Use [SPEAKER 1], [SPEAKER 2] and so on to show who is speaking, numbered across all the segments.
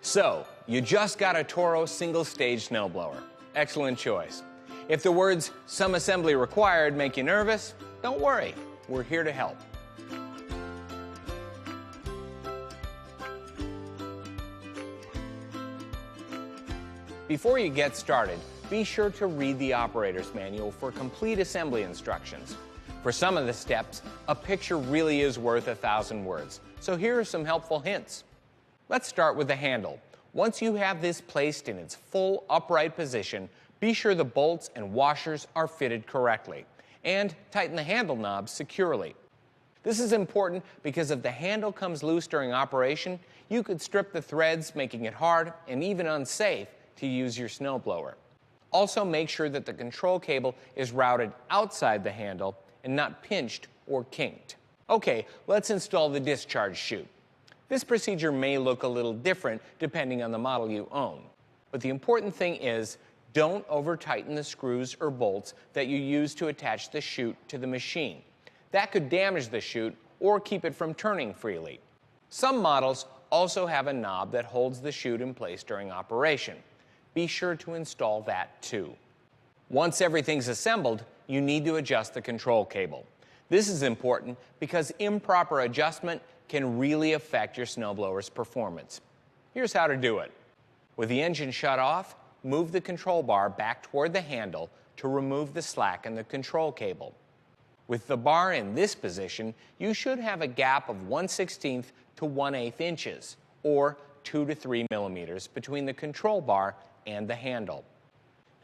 [SPEAKER 1] So, you just got a Toro single-stage snowblower. Excellent choice. If the words "some assembly required" make you nervous, don't worry, we're here to help. Before you get started, be sure to read the operator's manual for complete assembly instructions. For some of the steps, a picture really is worth 1,000 words, so here are some helpful hints. Let's start with the handle. Once you have this placed in its full upright position, be sure the bolts and washers are fitted correctly, and tighten the handle knobs securely. This is important because if the handle comes loose during operation, you could strip the threads, making it hard and even unsafe to use your snowblower. Also, make sure that the control cable is routed outside the handle and not pinched or kinked. Okay, let's install the discharge chute. This procedure may look a little different depending on the model you own, but the important thing is don't over-tighten the screws or bolts that you use to attach the chute to the machine. That could damage the chute or keep it from turning freely. Some models also have a knob that holds the chute in place during operation. Be sure to install that too. Once everything's assembled, you need to adjust the control cable. This is important because improper adjustment can really affect your snowblower's performance. Here's how to do it. With the engine shut off, move the control bar back toward the handle to remove the slack in the control cable. With the bar in this position, you should have a gap of 1/16 to 1/8 inches, or 2 to 3 millimeters between the control bar and the handle.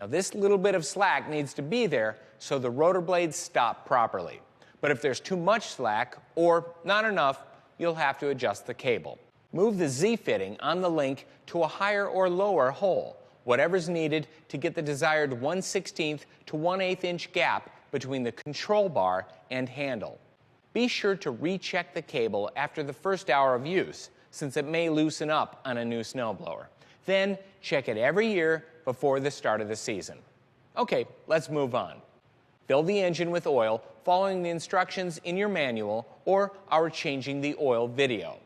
[SPEAKER 1] Now, this little bit of slack needs to be there so the rotor blades stop properly. But if there's too much slack or not enough, you'll have to adjust the cable. Move the Z-fitting on the link to a higher or lower hole, whatever's needed to get the desired 1/16 to 1/8 inch gap between the control bar and handle. Be sure to recheck the cable after the first hour of use, since it may loosen up on a new snowblower. Then check it every year before the start of the season. Okay, let's move on. Fill the engine with oil following the instructions in your manual or our changing the oil video.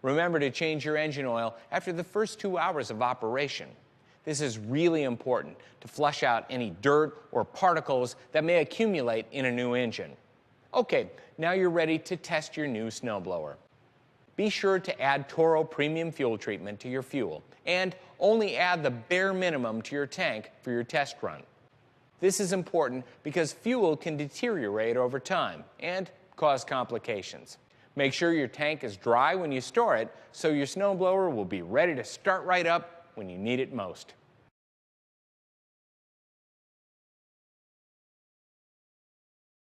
[SPEAKER 1] Remember to change your engine oil after the first 2 hours of operation. This is really important to flush out any dirt or particles that may accumulate in a new engine. Okay, now you're ready to test your new snowblower. Be sure to add Toro premium fuel treatment to your fuel and only add the bare minimum to your tank for your test run. This is important because fuel can deteriorate over time and cause complications. Make sure your tank is dry when you store it so your snowblower will be ready to start right up when you need it most.